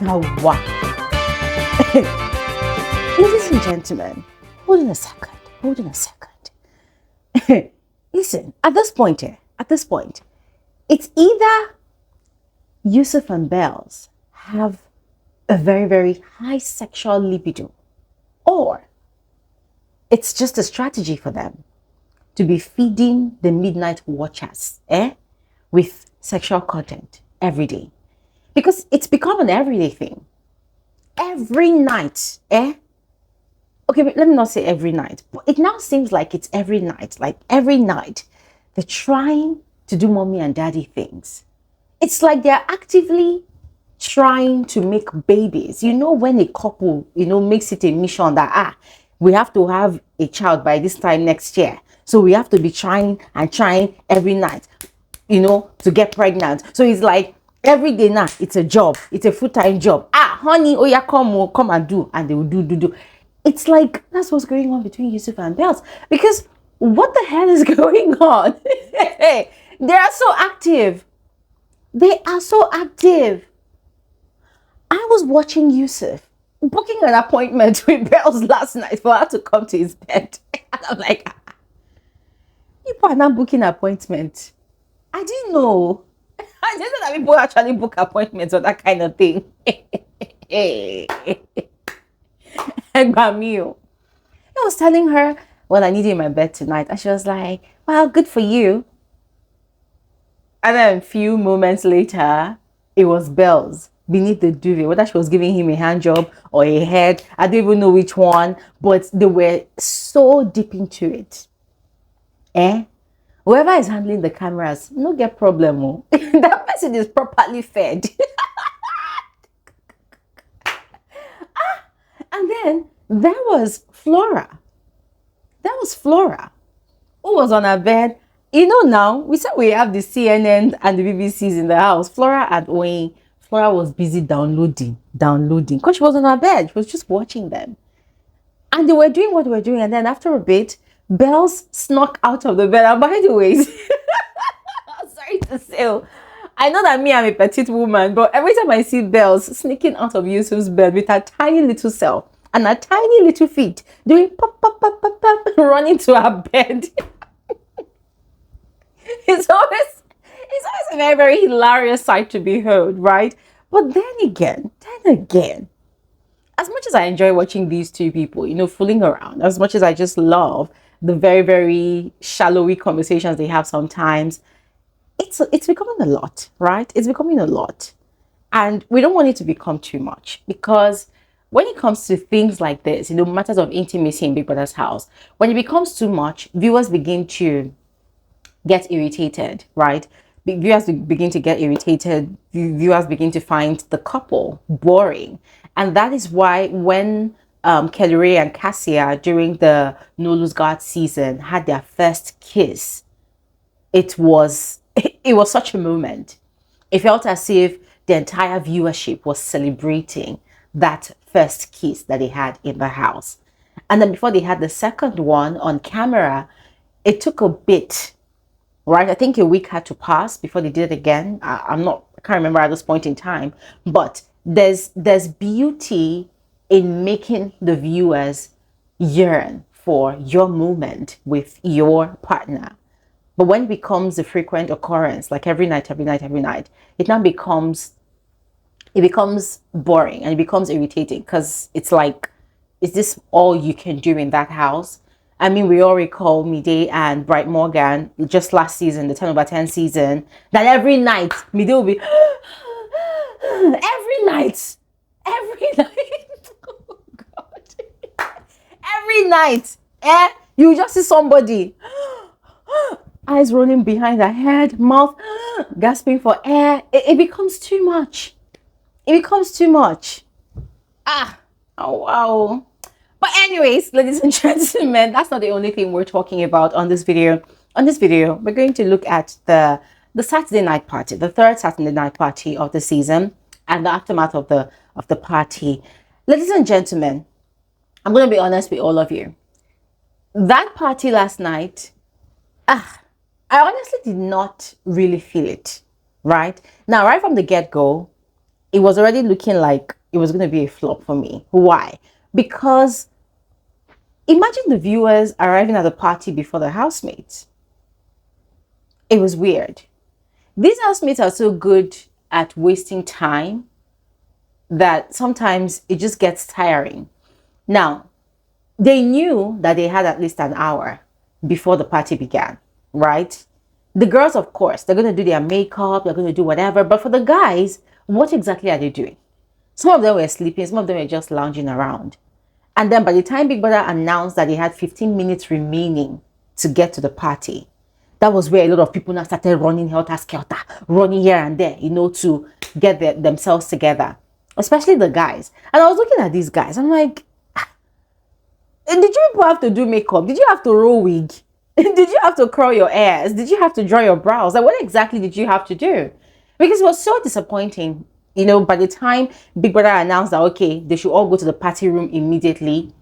Now what? Ladies and gentlemen, hold on a second. Listen, at this point, it's either YUSUF and Bells have a very, very high sexual libido, or it's just a strategy for them to be feeding the midnight watchers with sexual content every day. Because it's become an everyday thing. Every night, Okay, but let me not say every night, but it now seems like it's every night. Like every night, they're trying to do mommy and daddy things. It's like they're actively trying to make babies. You know, when a couple, makes it a mission that, we have to have a child by this time next year. So we have to be trying every night, to get pregnant. So it's like every day now, it's a job. It's a full-time job. Honey, oh yeah, come and do. And they will do. It's like, that's what's going on between YUSUF and Bells. Because what the hell is going on? They are so active. I was watching YUSUF booking an appointment with Bells last night for her to come to his bed. And I'm like, people are not booking appointments. I didn't know. I didn't know that people actually book appointments or that kind of thing. I was telling her, well, I need you in my bed tonight. And she was like, well, good for you. And then a few moments later, it was Bells beneath the duvet. Whether she was giving him a hand job or a head, I don't even know which one. But they were so deep into it. Whoever is handling the cameras, no get problem. That person is properly fed. And then there was Flora. Who was on her bed. Now, we said we have the CNN and the BBCs in the house. Flora was busy downloading. Because she was on her bed. She was just watching them. And they were doing what they were doing. And then after a bit, Bells snuck out of the bed. And by the way, sorry to say, I know that I'm a petite woman, but every time I see Bells sneaking out of YUSUF's bed with her tiny little self and her tiny little feet doing pop, pop, pop, pop, pop, running to her bed. It's always a very, very hilarious sight to behold, right? But then again, as much as I enjoy watching these two people, fooling around, as much as I just love the very, very shallowy conversations they have sometimes, it's becoming a lot, right? It's becoming a lot. And we don't want it to become too much, because when it comes to things like this, matters of intimacy in Big Brother's house, when it becomes too much, viewers begin to get irritated, right? Viewers begin to get irritated. Viewers begin to find the couple boring. And that is why when Kelly Ray and Cassia during the No Lose Guard season had their first kiss, it was such a moment. It felt as if the entire viewership was celebrating that first kiss that they had in the house. And then before they had the second one on camera, it took a bit, right? I think a week had to pass before they did it again. I can't remember at this point in time, but there's beauty in making the viewers yearn for your moment with your partner. But when it becomes a frequent occurrence, like every night, it now becomes boring and it becomes irritating, because it's like, is this all you can do in that house? I mean, we all recall Mide and Bright Morgan just last season, the 10/10 season, that every night Mide will be every night. Oh God. Every night, you just see somebody eyes rolling behind her head, mouth gasping for air. It becomes too much. Oh wow. But anyways, ladies and gentlemen, that's not the only thing we're talking about on this video. On this video, we're going to look at the Saturday night party, the third Saturday night party of the season, and the aftermath of the party. Ladies and gentlemen, I'm going to be honest with all of you. That party last night, I honestly did not really feel it, right? Now, right from the get-go, it was already looking like it was going to be a flop for me. Why? Because imagine the viewers arriving at the party before the housemates. It was weird. These housemates are so good at wasting time that sometimes it just gets tiring. Now, they knew that they had at least an hour before the party began, right? The girls, of course, they're going to do their makeup, they're going to do whatever. But for the guys, what exactly are they doing? Some of them were sleeping, some of them were just lounging around. And then by the time Big Brother announced that they had 15 minutes remaining to get to the party, that was where a lot of people now started running helter-skelter, running here and there, to get themselves together, especially the guys. And I was looking at these guys, I'm like, did you people have to do makeup? Did you have to roll wig? Did you have to curl your hairs? Did you have to draw your brows? Like, what exactly did you have to do? Because it was so disappointing. By the time Big Brother announced that, okay, they should all go to the party room immediately,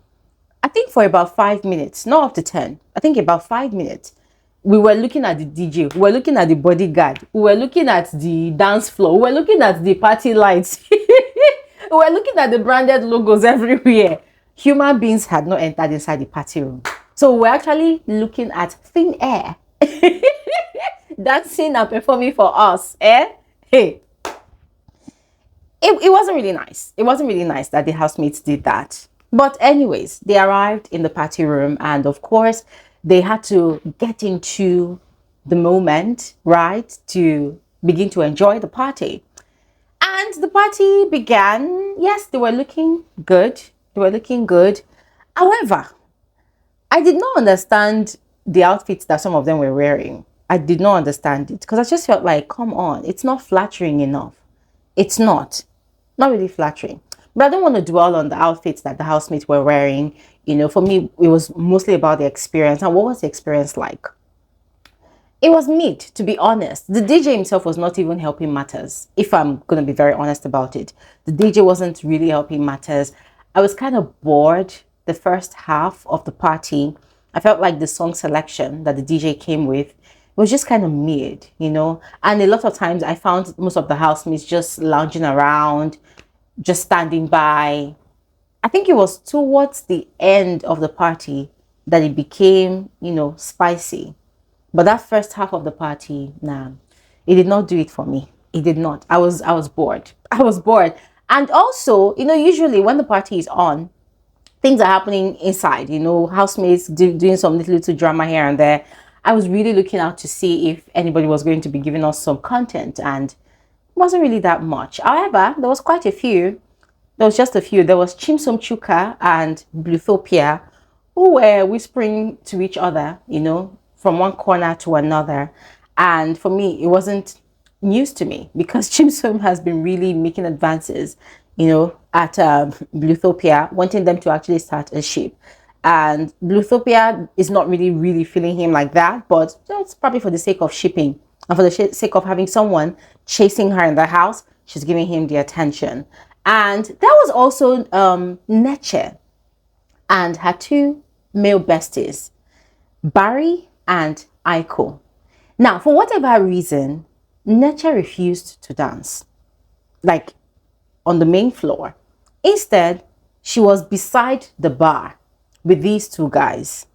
I think for about 5 minutes, not up to 10, I think about 5 minutes, we were looking at the DJ, we were looking at the bodyguard, we were looking at the dance floor, we were looking at the party lights, we were looking at the branded logos everywhere. Human beings had not entered inside the party room. So we're actually looking at thin air dancing and performing for us. Hey. It wasn't really nice. It wasn't really nice that the housemates did that. But anyways, they arrived in the party room, and of course, they had to get into the moment, right, to begin to enjoy the party. And the party began. Yes, they were looking good. They were looking good. However, I did not understand the outfits that some of them were wearing. I did not understand it because I just felt like, come on, it's not flattering enough. It's not really flattering. But I don't want to dwell on the outfits that the housemates were wearing. For me, it was mostly about the experience. And what was the experience like? It was mid, to be honest. The DJ himself was not even helping matters, if I'm going to be very honest about it. The DJ wasn't really helping matters. I was kind of bored the first half of the party. I felt like the song selection that the DJ came with was just kind of mid, and a lot of times I found most of the housemates just lounging around, just standing by. I think it was towards the end of the party that it became, spicy. But that first half of the party, nah, it did not do it for me. It did not. I was bored. I was bored. And also, usually when the party is on, things are happening inside, housemates doing some little drama here and there. I was really looking out to see if anybody was going to be giving us some content, and it wasn't really that much. However, there was quite a few. There was just a few. There was Chimsom Chuka and Bluthopia, who were whispering to each other, from one corner to another. And for me, it wasn't news to me because Chimsom has been really making advances, at Bluthopia, wanting them to actually start a ship. And Bluthopia is not really feeling him like that, but that's probably for the sake of shipping and for the sake of having someone chasing her in the house. She's giving him the attention. And there was also Neche and her two male besties, Barry and Aiko. Now, for whatever reason, Neche refused to dance, like on the main floor. Instead, she was beside the bar with these two guys.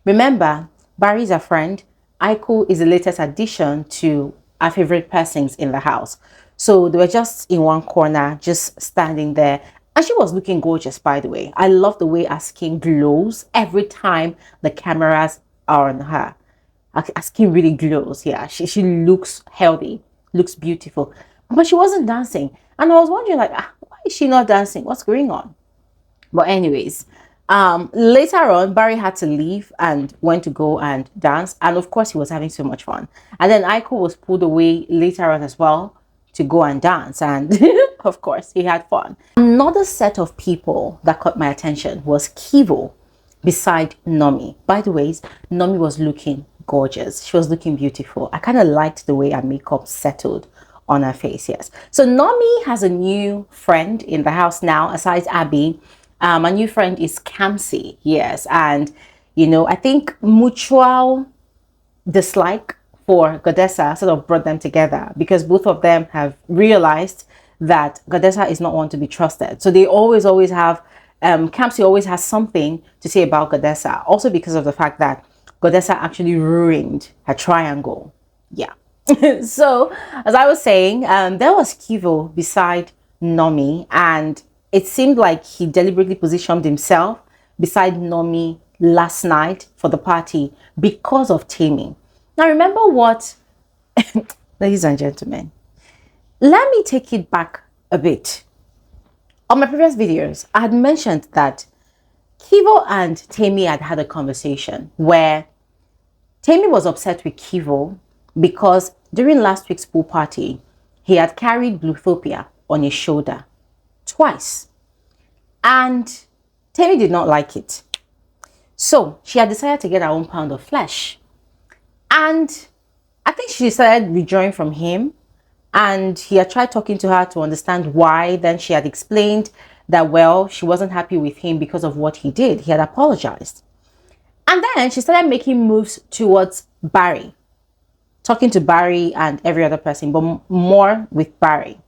Remember, Barry's a friend. Aiko is the latest addition to our favorite persons in the house. So they were just in one corner, just standing there. And she was looking gorgeous, by the way. I love the way her skin glows every time the cameras are on her. Her skin really glows. Yeah, she looks healthy, looks beautiful. But she wasn't dancing. And I was wondering, like, why is she not dancing? What's going on? But anyways, later on, Barry had to leave and went to go and dance. And of course, he was having so much fun. And then Aiko was pulled away later on as well to go and dance. And of course, he had fun. Another set of people that caught my attention was Keivo beside Nomy. By the way, Nomy was looking gorgeous. She was looking beautiful. I kind of liked the way her makeup settled on her face. Yes. So Nomy has a new friend in the house now, aside Abby. My new friend is Kamsi. Yes. And, I think mutual dislike for Godessa sort of brought them together because both of them have realized that Godessa is not one to be trusted. So they always have, Kamsi always has something to say about Godessa. Also because of the fact that Godessa actually ruined her triangle. Yeah. So, as I was saying, there was Keivo beside Nomy, and it seemed like he deliberately positioned himself beside Nomy last night for the party because of Temi. Now, remember what, ladies and gentlemen, let me take it back a bit. On my previous videos, I had mentioned that Keivo and Temi had a conversation where Temi was upset with Keivo because during last week's pool party, he had carried Bluethopia on his shoulder twice. And Temi did not like it. So she had decided to get her own pound of flesh. And I think she decided withdrawing from him. And he had tried talking to her to understand why. Then she had explained that, well, she wasn't happy with him because of what he did. He had apologized. And then she started making moves towards Barry. Talking to Barry and every other person, but more with Barry.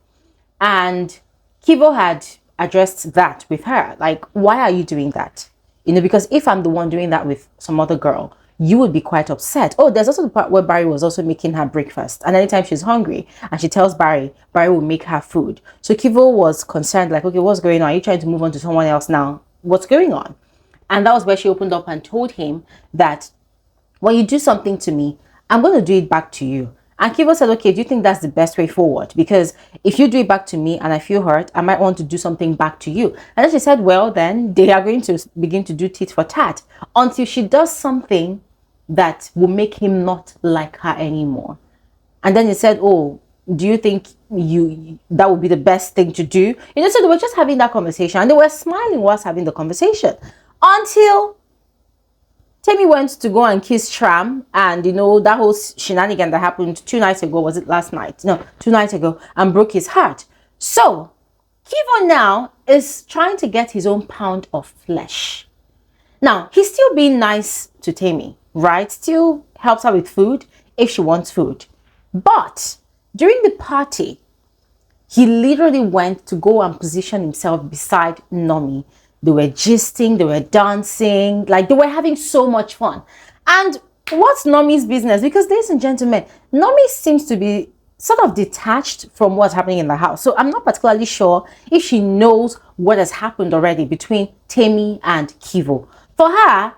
And Keivo had addressed that with her. Like, why are you doing that? You know, because if I'm the one doing that with some other girl, you would be quite upset. Oh, there's also the part where Barry was also making her breakfast. And anytime she's hungry and she tells Barry, Barry will make her food. So Keivo was concerned, like, okay, what's going on? Are you trying to move on to someone else now? What's going on? And that was where she opened up and told him that when you do something to me, I'm going to do it back to you. And Keivo said, okay, do you think that's the best way forward? Because if you do it back to me and I feel hurt, I might want to do something back to you. And then she said, well, then they are going to begin to do tit for tat until she does something that will make him not like her anymore. And then he said, oh, do you think that would be the best thing to do? You know, so they were just having that conversation and they were smiling whilst having the conversation until Temi went to go and kiss Tram, and you know, that whole shenanigan that happened 2 nights ago, was it last night? No, 2 nights ago, and broke his heart. So Keivo now is trying to get his own pound of flesh. Now, he's still being nice to Temi, right? Still helps her with food if she wants food. But during the party, he literally went to go and position himself beside Nomy. They were gisting, they were dancing, like they were having so much fun. And what's Nomy's business? Because, ladies and gentlemen, Nomy seems to be sort of detached from what's happening in the house. So I'm not particularly sure if she knows what has happened already between Temi and Keivo. For her,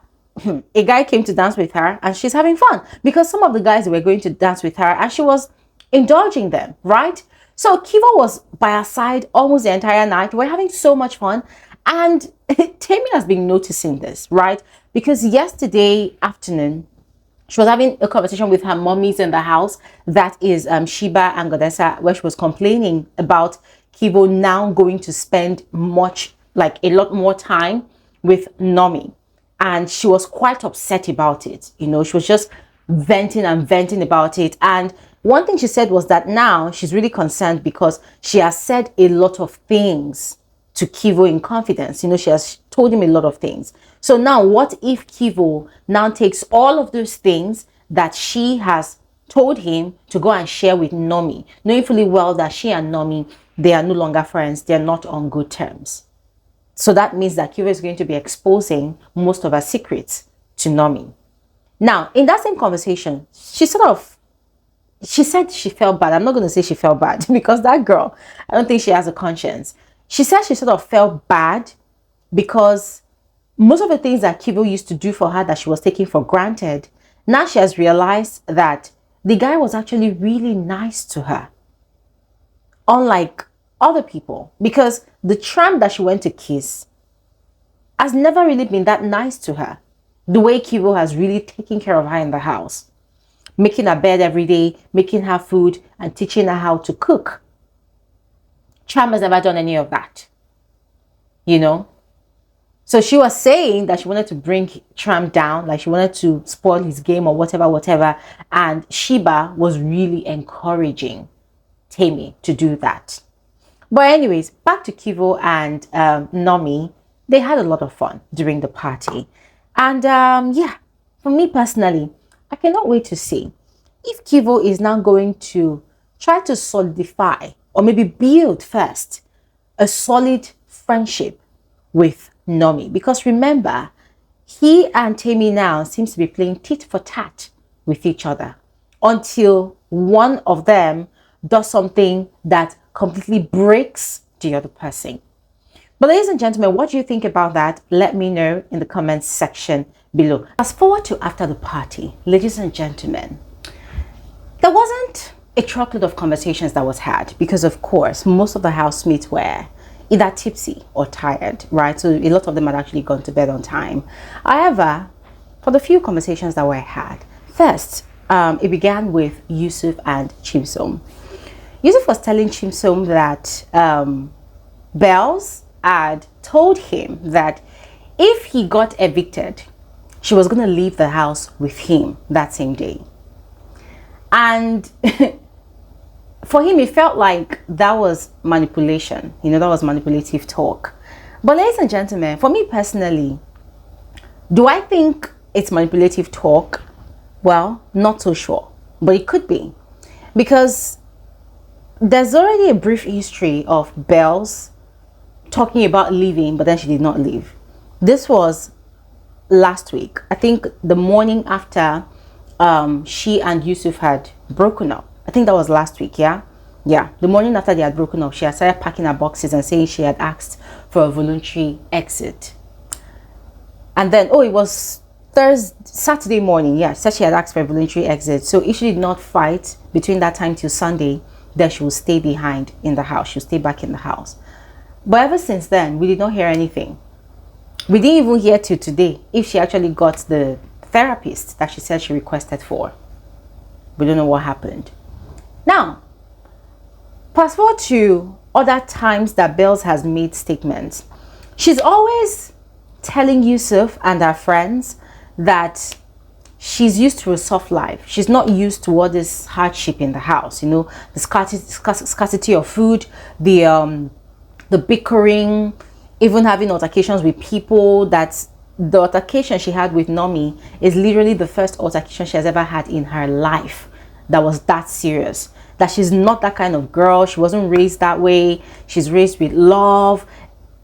a guy came to dance with her and she's having fun because some of the guys were going to dance with her and she was indulging them, right? So Keivo was by her side almost the entire night. We're having so much fun. And Temi has been noticing this, right? Because yesterday afternoon, she was having a conversation with her mummies in the house. That is Sheba and Godessa, where she was complaining about Keivo now going to spend a lot more time with Nomy. And she was quite upset about it. You know, she was just venting and venting about it. And one thing she said was that now she's really concerned because she has said a lot of things to Keivo in confidence. You know, she has told him a lot of things. So now what if Keivo now takes all of those things that she has told him to go and share with Nomy, knowing fully well that she and Nomy, they are no longer friends. They're not on good terms. So that means that Keivo is going to be exposing most of her secrets to Nomy. Now, in that same conversation, she said she felt bad. I'm not going to say she felt bad because that girl, I don't think she has a conscience. She said she sort of felt bad because most of the things that Keivo used to do for her that she was taking for granted, now she has realized that the guy was actually really nice to her. Unlike other people, because the Tram that she went to kiss has never really been that nice to her. The way Keivo has really taken care of her in the house, making her bed every day, making her food, and teaching her how to cook. Tram has never done any of that, you know. So she was saying that she wanted to bring Tram down, like she wanted to spoil his game or whatever. And Sheba was really encouraging Temi to do that. But anyways, back to Keivo and Nomy. They had a lot of fun during the party. And yeah, for me personally, I cannot wait to see if Keivo is now going to try to solidify or maybe build first a solid friendship with Nomy. Because remember, he and Temi now seems to be playing tit for tat with each other until one of them does something that completely breaks the other person. But ladies and gentlemen, what do you think about that? Let me know in the comments section below. Fast forward to after the party, ladies and gentlemen, there wasn't a truckload of conversations that was had because, of course, most of the housemates were either tipsy or tired, right? So a lot of them had actually gone to bed on time. However, for the few conversations that were had, first, it began with YUSUF and Chimsom. YUSUF was telling Chimsom that Bells had told him that if he got evicted, she was going to leave the house with him that same day. And for him, it felt like that was manipulation. You know, that was manipulative talk. But ladies and gentlemen, for me personally, do I think it's manipulative talk? Well, not so sure, but it could be. Because there's already a brief history of Bells talking about leaving, but then she did not leave. This was last week. I think the morning after she and YUSUF had broken up. I think that was last week, yeah? Yeah, the morning after they had broken up, she had started packing her boxes and saying she had asked for a voluntary exit. And then, oh, it was Saturday morning, yeah, she said she had asked for a voluntary exit. So if she did not fight between that time till Sunday, then she will stay behind in the house. She'll stay back in the house. But ever since then, we did not hear anything. We didn't even hear till today if she actually got the therapist that she said she requested for. We don't know what happened. Now, fast forward to other times that Bells has made statements. She's always telling YUSUF and her friends that she's used to a soft life. She's not used to all this hardship in the house. You know, the scarcity of food, the bickering, even having altercations with people. That's the altercation she had with Nomy is literally the first altercation she has ever had in her life that was that serious. That she's not that kind of girl. She wasn't raised that way. She's raised with love.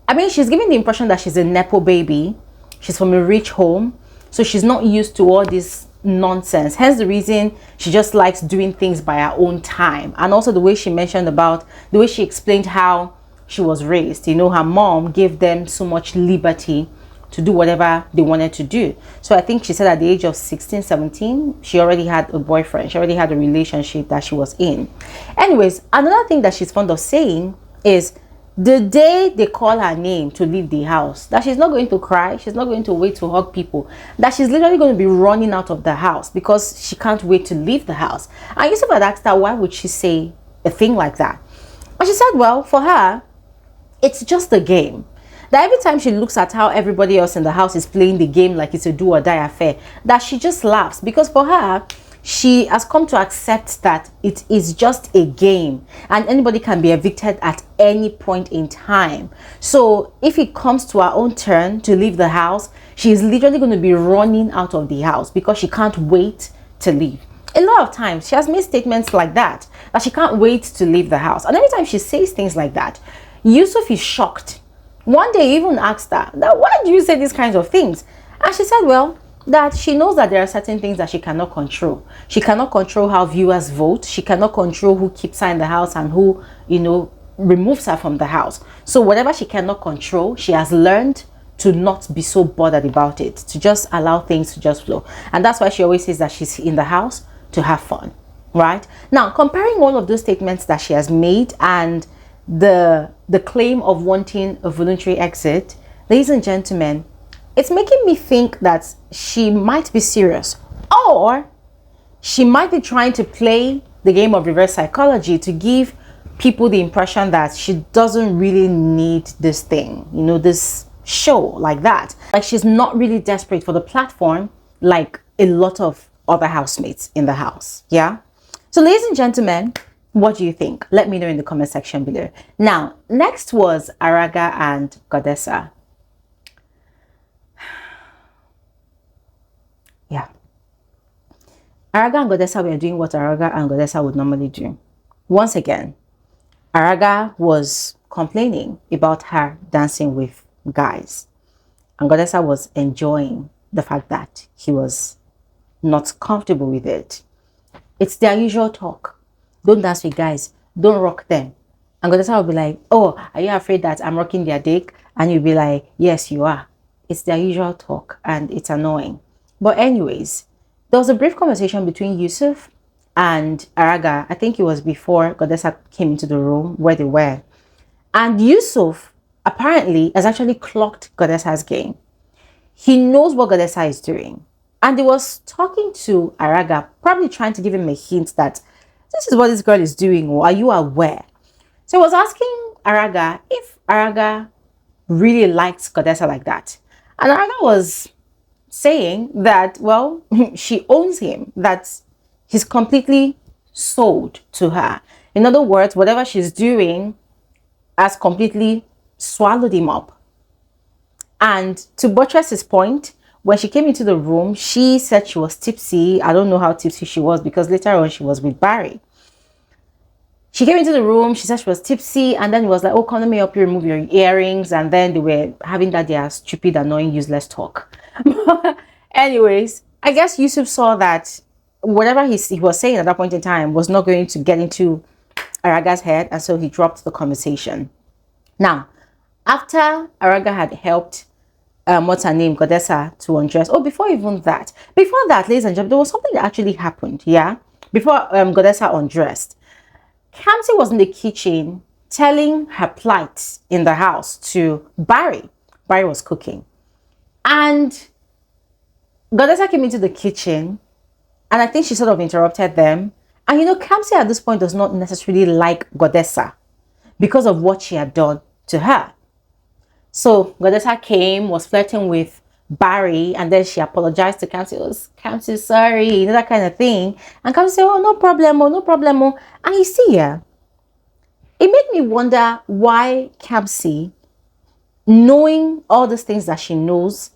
I mean, she's giving the impression that she's a Nepo baby. She's from a rich home. So she's not used to all this nonsense. Hence the reason she just likes doing things by her own time. And also the way she mentioned about, the way she explained how she was raised. You know, her mom gave them so much liberty to do whatever they wanted to do. So I think she said at the age of 16, 17, she already had a boyfriend. She already had a relationship that she was in. Anyways, another thing that she's fond of saying is the day they call her name to leave the house, that she's not going to cry. She's not going to wait to hug people. That she's literally going to be running out of the house because she can't wait to leave the house. And Yusuf had asked her, why would she say a thing like that? And she said, well, for her, it's just a game. That every time she looks at how everybody else in the house is playing the game like it's a do or die affair, that she just laughs. Because for her, she has come to accept that it is just a game and anybody can be evicted at any point in time. So if it comes to her own turn to leave the house, she is literally going to be running out of the house because she can't wait to leave. A lot of times she has made statements like that she can't wait to leave the house. And every time she says things like that, Yusuf is shocked. One day he even asked her, why do you say these kinds of things? And she said, well, that she knows that there are certain things that she cannot control. She cannot control how viewers vote. She cannot control who keeps her in the house and who, you know, removes her from the house. So whatever she cannot control, she has learned to not be so bothered about it, to just allow things to just flow. And that's why she always says that she's in the house to have fun, right? Now, comparing all of those statements that she has made and the claim of wanting a voluntary exit, ladies and gentlemen, it's making me think that she might be serious, or she might be trying to play the game of reverse psychology to give people the impression that she doesn't really need this thing, you know, this show like that. Like she's not really desperate for the platform like a lot of other housemates in the house. Yeah. So ladies and gentlemen, what do you think? Let me know in the comment section below. Now, next was Araga and Godessa. Yeah. Araga and Godessa were doing what Araga and Godessa would normally do. Once again, Araga was complaining about her dancing with guys, and Godessa was enjoying the fact that he was not comfortable with it. It's their usual talk. Don't dance with guys. Don't rock them. And Godessa will be like, oh, are you afraid that I'm rocking their dick? And you'll be like, yes, you are. It's their usual talk and it's annoying. But anyways, there was a brief conversation between YUSUF and Araga. I think it was before Godessa came into the room where they were. And YUSUF apparently has actually clocked Godessa's game. He knows what Godessa is doing. And he was talking to Araga, probably trying to give him a hint that this is what this girl is doing, or are you aware? So he was asking Araga if Araga really likes Godessa like that. And Araga was saying that, well, she owns him, that he's completely sold to her. In other words, whatever she's doing has completely swallowed him up. And to buttress his point, when she came into the room, she said she was tipsy. I don't know how tipsy she was because later on she was with Barry. She came into the room, she said she was tipsy, and then it was like, oh, come let me help you remove your earrings. And then they were having that their stupid, annoying, useless talk. Anyways, I guess YUSUF saw that whatever he was saying at that point in time was not going to get into Araga's head, and so he dropped the conversation. Now, after Araga had helped what's her name, Godessa, to undress. Oh, before that, ladies and gentlemen, there was something that actually happened, yeah? Before Godessa undressed, Kamsi was in the kitchen telling her plight in the house to Barry. Barry was cooking. And Godessa came into the kitchen, and I think she sort of interrupted them. And you know, Kamsi at this point does not necessarily like Godessa because of what she had done to her. So Godessa came, was flirting with Barry, and then she apologized to Kamsi. Was Kamsi sorry, you know, that kind of thing. And Kamsi said, oh, no problem, no problem. And you see, yeah, it made me wonder why Kamsi, knowing all these things that she knows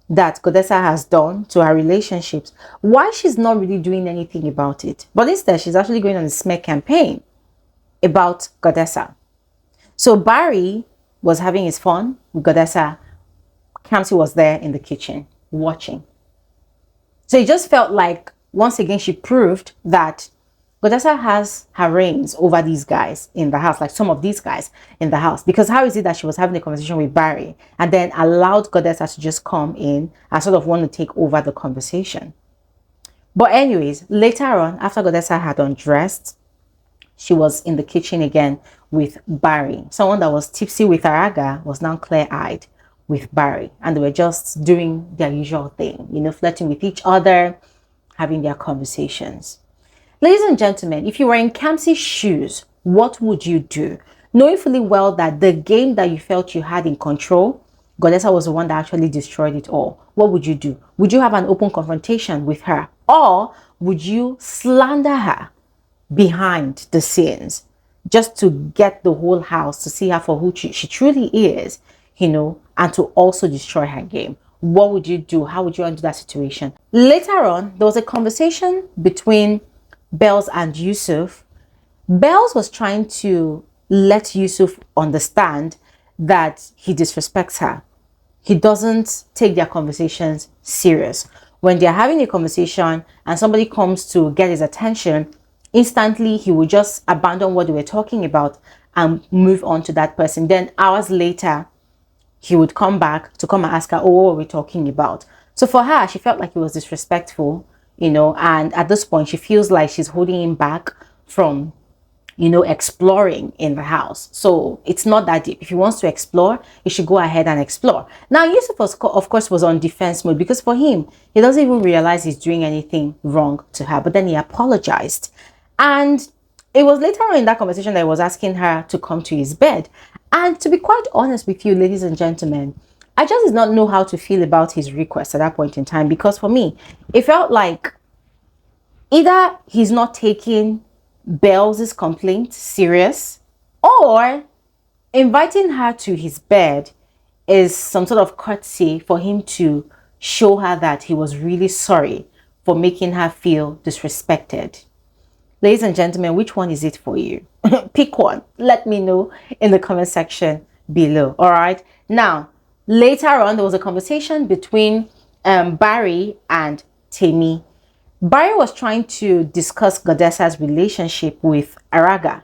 that Godessa has done to her relationships, why she's not really doing anything about it. But instead, she's actually going on a smear campaign about Godessa. So Barry was having his fun with Godessa. Kamsi was there in the kitchen watching. So it just felt like, once again, she proved that Godessa has her reins over these guys in the house, like some of these guys in the house. Because how is it that she was having a conversation with Barry and then allowed Godessa to just come in and sort of want to take over the conversation? But anyways, later on, after Godessa had undressed, she was in the kitchen again with Barry. Someone that was tipsy with Araga was now clear-eyed with Barry. And they were just doing their usual thing, you know, flirting with each other, having their conversations. Ladies and gentlemen, if you were in Kamsi's shoes, what would you do? Knowing fully well that the game that you felt you had in control, Godessa was the one that actually destroyed it all. What would you do? Would you have an open confrontation with her? Or would you slander her behind the scenes just to get the whole house to see her for who she truly is, you know, and to also destroy her game? What would you do? How would you undo that situation? Later on, there was a conversation between Bells and YUSUF. Bells was trying to let YUSUF understand that he disrespects her. He doesn't take their conversations serious. When they're having a conversation and somebody comes to get his attention, instantly he would just abandon what they were talking about and move on to that person. Then hours later, he would come back to come and ask her, oh, what were we talking about? So for her, she felt like it was disrespectful, you know, and at this point, she feels like she's holding him back from, you know, exploring in the house. So it's not that deep. If he wants to explore, he should go ahead and explore. Now, YUSUF, of course, was on defense mode because for him, he doesn't even realize he's doing anything wrong to her. But then he apologized. And it was later on in that conversation that he was asking her to come to his bed. And to be quite honest with you, ladies and gentlemen, I just did not know how to feel about his request at that point in time. Because for me, it felt like either he's not taking Bells' complaint serious, or inviting her to his bed is some sort of courtesy for him to show her that he was really sorry for making her feel disrespected. Ladies and gentlemen, which one is it for you? Pick one. Let me know in the comment section below. All right. Now, later on, there was a conversation between Barry and Temi. Barry was trying to discuss Godessa's relationship with Araga.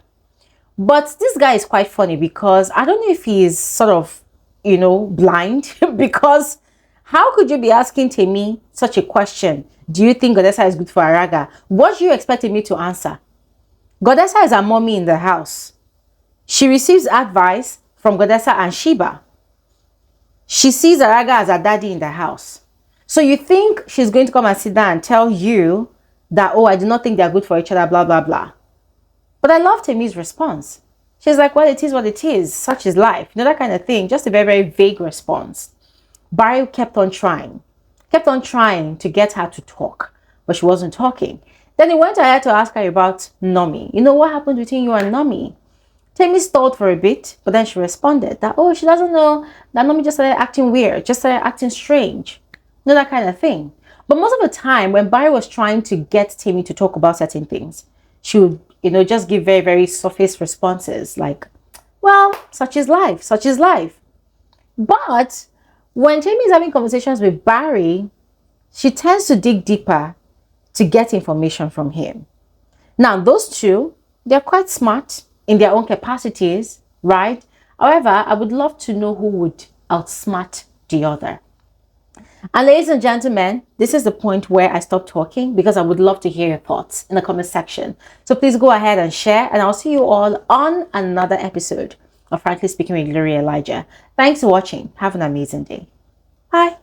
But this guy is quite funny because I don't know if he is sort of, blind. Because how could you be asking Temi such a question? Do you think Godessa is good for Araga? What do you expect me to answer? Godessa is a mommy in the house. She receives advice from Godessa and Sheba. She sees Araga as a daddy in the house. So you think she's going to come and sit down and tell you that, oh, I do not think they're good for each other, blah, blah, blah. But I love Temi's response. She's like, well, it is what it is. Such is life. That kind of thing. Just a very, very vague response. Barry kept on trying to get her to talk, but she wasn't talking. Then he went ahead to ask her about Nomy. What happened between you and Nomy? Temi stalled for a bit, but then she responded that, oh, she doesn't know that Nomy just started acting weird, just started acting strange. That kind of thing. But most of the time, when Barry was trying to get Temi to talk about certain things, she would, just give very, very surface responses like, well, such is life, such is life. But when Temi is having conversations with Barry, she tends to dig deeper to get information from him. Now, those two, they're quite smart in their own capacities, right? However, I would love to know who would outsmart the other. And ladies and gentlemen, this is the point where I stop talking because I would love to hear your thoughts in the comment section. So please go ahead and share, and I'll see you all on another episode of Frankly Speaking with Gloria Elijah. Thanks for watching. Have an amazing day. Bye.